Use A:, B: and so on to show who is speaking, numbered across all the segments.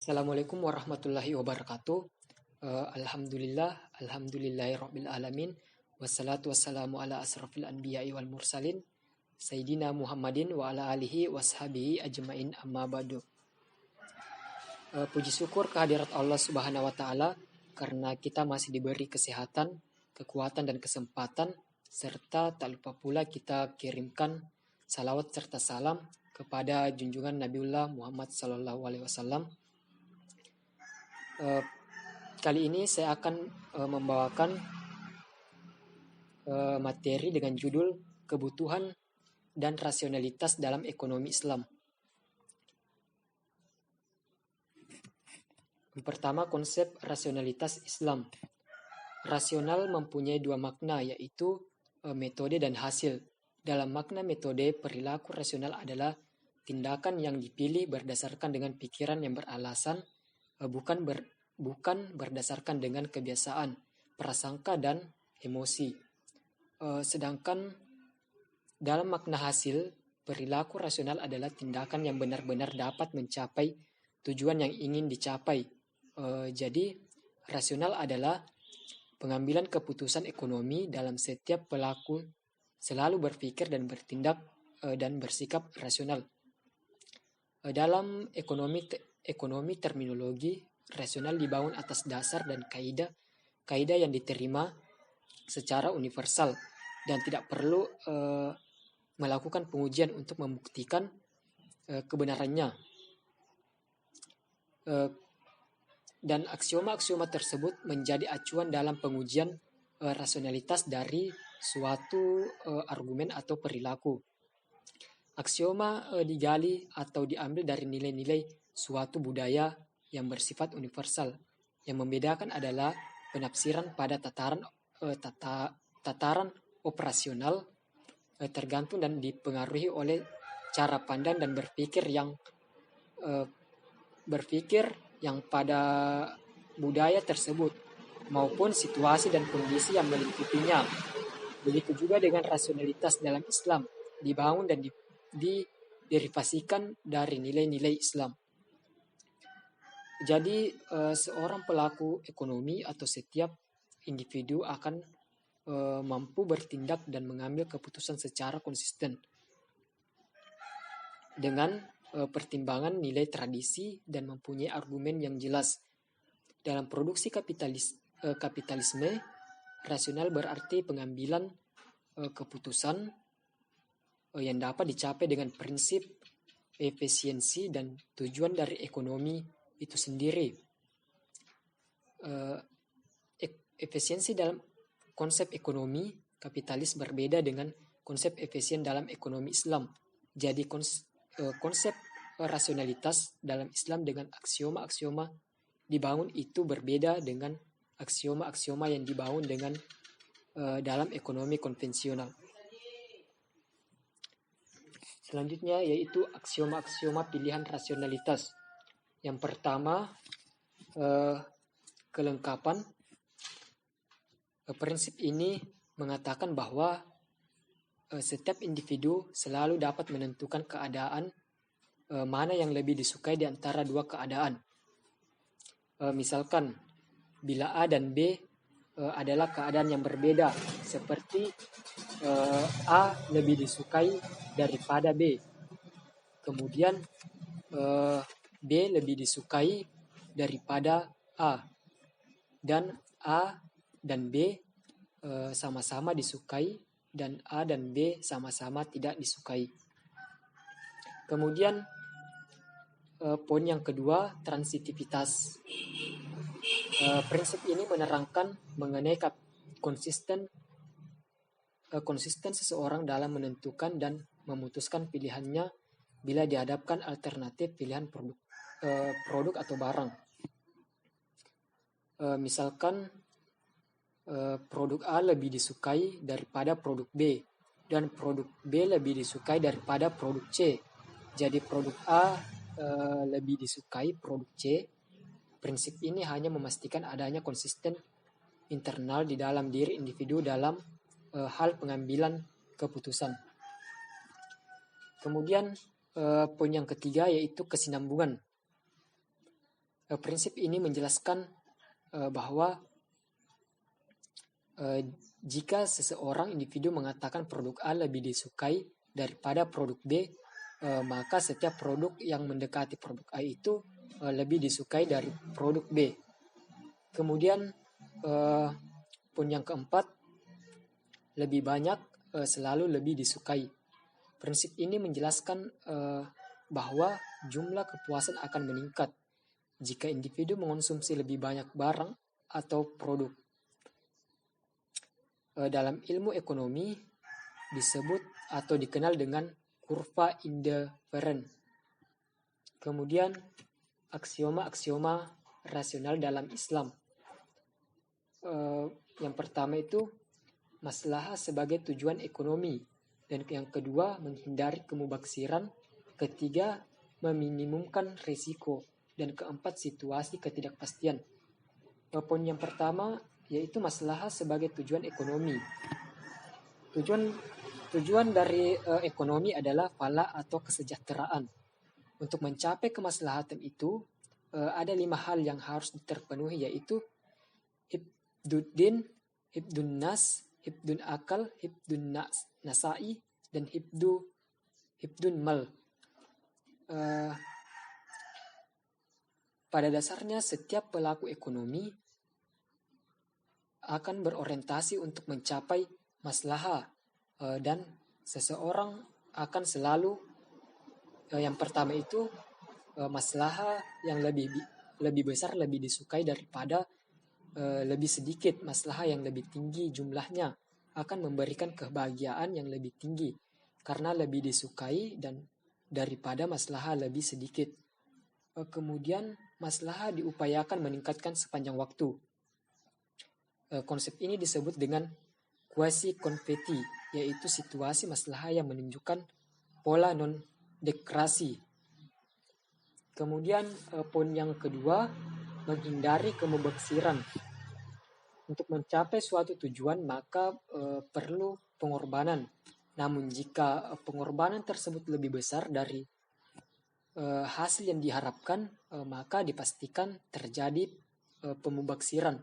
A: Assalamualaikum warahmatullahi wabarakatuh. Alhamdulillahirabbil alamin. Wassalatu wassalamu ala asrafil anbiya'i wal mursalin Sayyidina Muhammadin wa ala alihi washabihi ajmain amma ba'du. Puji syukur kehadirat Allah Subhanahu wa taala karena kita masih diberi kesehatan, kekuatan dan kesempatan, serta tak lupa pula kita kirimkan salawat serta salam kepada junjungan Nabiullah Muhammad sallallahu alaihi wasallam. Kali ini saya akan membawakan materi dengan judul kebutuhan dan rasionalitas dalam ekonomi Islam. Yang pertama, konsep rasionalitas Islam. Rasional mempunyai dua makna, yaitu metode dan hasil. Dalam makna metode, perilaku rasional adalah tindakan yang dipilih berdasarkan dengan pikiran yang beralasan, bukan berdasarkan dengan kebiasaan, prasangka dan emosi. Sedangkan dalam makna hasil, perilaku rasional adalah tindakan yang benar-benar dapat mencapai tujuan yang ingin dicapai. Jadi rasional adalah pengambilan keputusan ekonomi dalam setiap pelaku selalu berpikir dan bertindak dan bersikap rasional. Dalam ekonomi terminologi rasional dibangun atas dasar dan kaidah yang diterima secara universal dan tidak perlu melakukan pengujian untuk membuktikan kebenarannya. Dan aksioma-aksioma tersebut menjadi acuan dalam pengujian rasionalitas dari suatu argumen atau perilaku. Aksioma digali atau diambil dari nilai-nilai suatu budaya yang bersifat universal. Yang membedakan adalah penafsiran pada tataran operasional tergantung dan dipengaruhi oleh cara pandang dan berpikir yang pada budaya tersebut maupun situasi dan kondisi yang melingkupinya. Begitu juga dengan rasionalitas dalam Islam, dibangun dan diderivasikan dari nilai-nilai Islam. Jadi seorang pelaku ekonomi atau setiap individu akan mampu bertindak dan mengambil keputusan secara konsisten dengan pertimbangan nilai tradisi dan mempunyai argumen yang jelas. Dalam produksi kapitalisme, rasional berarti pengambilan keputusan yang dapat dicapai dengan prinsip efisiensi dan tujuan dari ekonomi itu sendiri. Efisiensi dalam konsep ekonomi kapitalis berbeda dengan konsep efisien dalam ekonomi Islam. Jadi konsep rasionalitas dalam Islam dengan aksioma-aksioma dibangun itu berbeda dengan aksioma-aksioma yang dibangun dengan dalam ekonomi konvensional. Selanjutnya yaitu aksioma-aksioma pilihan rasionalitas. Yang pertama, kelengkapan. Prinsip ini mengatakan bahwa setiap individu selalu dapat menentukan keadaan mana yang lebih disukai di antara dua keadaan. Misalkan, bila A dan B adalah keadaan yang berbeda, seperti A lebih disukai daripada B. Kemudian B lebih disukai daripada A. Dan A dan B sama-sama disukai dan A dan B sama-sama tidak disukai. Kemudian poin yang kedua, transitivitas. Prinsip ini menerangkan mengenai konsisten seseorang dalam menentukan dan memutuskan pilihannya bila dihadapkan alternatif pilihan produk atau barang. Misalkan produk A lebih disukai daripada produk B dan produk B lebih disukai daripada produk C. Jadi produk A lebih disukai produk C. Prinsip ini hanya memastikan adanya konsisten internal di dalam diri individu dalam hal pengambilan keputusan. Kemudian poin yang ketiga yaitu kesinambungan. Prinsip ini menjelaskan bahwa jika seseorang individu mengatakan produk A lebih disukai daripada produk B, maka setiap produk yang mendekati produk A itu lebih disukai dari produk B. Kemudian poin yang keempat, lebih banyak selalu lebih disukai. Prinsip ini menjelaskan bahwa jumlah kepuasan akan meningkat jika individu mengonsumsi lebih banyak barang atau produk. Dalam ilmu ekonomi disebut atau dikenal dengan kurva indifferent. Kemudian aksioma-aksioma rasional dalam Islam. Yang pertama itu maslahah sebagai tujuan ekonomi, dan yang kedua menghindari kemubaksiran, ketiga meminimumkan risiko, dan keempat situasi ketidakpastian. Poin yang pertama yaitu maslahah sebagai tujuan ekonomi. Tujuan dari ekonomi adalah falah atau kesejahteraan. Untuk mencapai kemaslahatan itu ada 5 hal yang harus terpenuhi, yaitu hifduddin, hifdun nas, hifdun akal, hifdun nasai, dan hifdun mal. Pada dasarnya setiap pelaku ekonomi akan berorientasi untuk mencapai maslahah, dan seseorang akan selalu yang pertama itu maslahah yang lebih besar lebih disukai daripada lebih sedikit. Maslahah yang lebih tinggi jumlahnya akan memberikan kebahagiaan yang lebih tinggi karena lebih disukai dan daripada maslahah lebih sedikit. Kemudian maslahah diupayakan meningkatkan sepanjang waktu. Konsep ini disebut dengan quasi konfeti, yaitu situasi maslahah yang menunjukkan pola non-degrasi. Kemudian poin yang kedua, menghindari kemubaksiran. Untuk mencapai suatu tujuan maka perlu pengorbanan. Namun jika pengorbanan tersebut lebih besar dari hasil yang diharapkan, maka dipastikan terjadi pemubaksiran.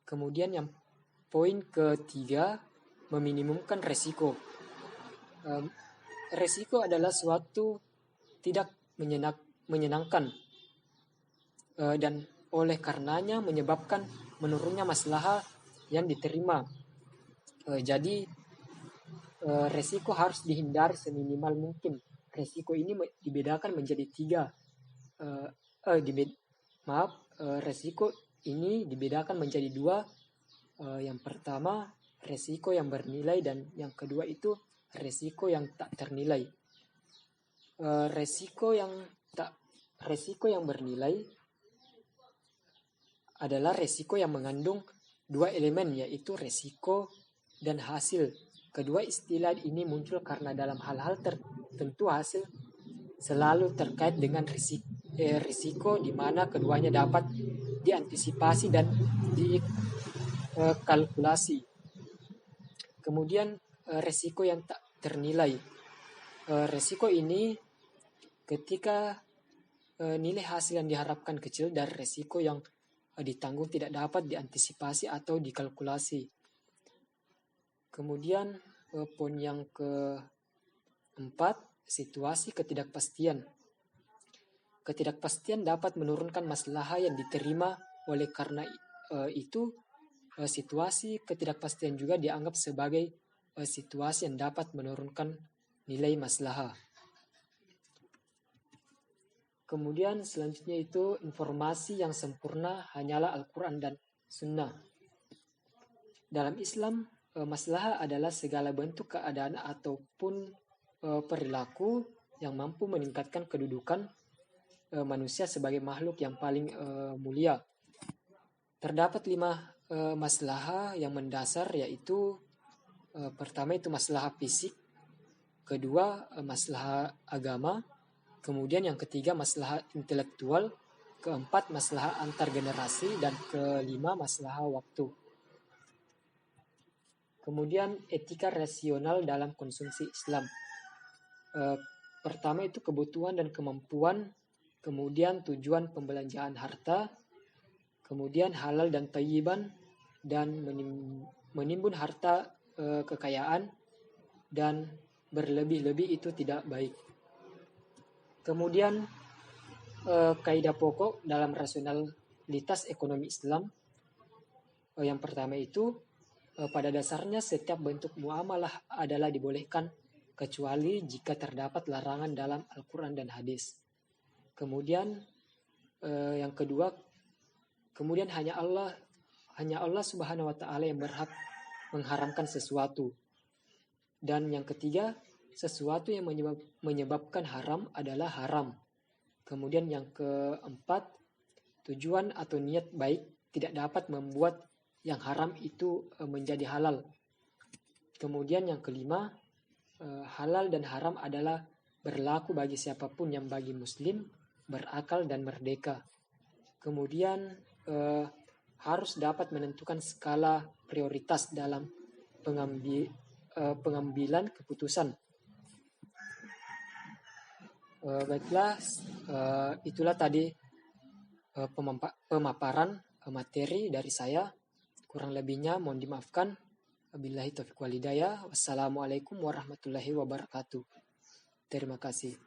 A: Kemudian yang poin ketiga, meminimumkan resiko. Resiko adalah suatu tidak menyenangkan dan oleh karenanya menyebabkan menurunnya maslahah yang diterima. Jadi resiko harus dihindari seminimal mungkin. Resiko ini dibedakan menjadi 3. Resiko ini dibedakan menjadi 2. Yang pertama resiko yang bernilai dan yang kedua itu resiko yang tak ternilai. Resiko yang bernilai adalah resiko yang mengandung 2 elemen, yaitu resiko dan hasil. Kedua istilah ini muncul karena dalam hal-hal tertentu hasil selalu terkait dengan risiko di mana keduanya dapat diantisipasi dan dikalkulasi. Kemudian resiko yang tak ternilai. Resiko ini ketika nilai hasil yang diharapkan kecil dari resiko yang ditanggung tidak dapat diantisipasi atau dikalkulasi. Kemudian poin yang keempat, situasi ketidakpastian. Ketidakpastian dapat menurunkan maslahah yang diterima, oleh karena itu situasi ketidakpastian juga dianggap sebagai situasi yang dapat menurunkan nilai maslahah. Kemudian selanjutnya itu informasi yang sempurna hanyalah Al-Quran dan Sunnah. Dalam Islam, maslahah adalah segala bentuk keadaan ataupun perilaku yang mampu meningkatkan kedudukan manusia sebagai makhluk yang paling mulia. Terdapat 5 maslahah yang mendasar, yaitu pertama itu maslahah fisik, kedua maslahah agama, kemudian yang ketiga maslahah intelektual, keempat maslahah antar generasi, dan kelima maslahah waktu. Kemudian etika rasional dalam konsumsi Islam. Pertama itu kebutuhan dan kemampuan kemudian tujuan pembelanjaan harta, kemudian halal dan thayyiban, dan menimbun harta kekayaan, dan berlebih-lebih itu tidak baik. Kemudian kaidah pokok dalam rasionalitas ekonomi Islam, yang pertama itu pada dasarnya setiap bentuk muamalah adalah dibolehkan kecuali jika terdapat larangan dalam Al-Quran dan hadis. Kemudian yang kedua, kemudian hanya Allah Subhanahu wa taala yang berhak mengharamkan sesuatu. Dan yang ketiga, sesuatu yang menyebabkan haram adalah haram. Kemudian yang keempat, tujuan atau niat baik tidak dapat membuat yang haram itu menjadi halal. Kemudian yang kelima, halal dan haram adalah berlaku bagi siapapun yang bagi muslim berakal dan merdeka. Kemudian harus dapat menentukan skala prioritas dalam pengambilan keputusan. Baiklah, itulah tadi pemaparan materi dari saya. Kurang lebihnya mohon dimaafkan. Wabillahi taufiq wal hidayah. Wassalamualaikum warahmatullahi wabarakatuh. Terima kasih.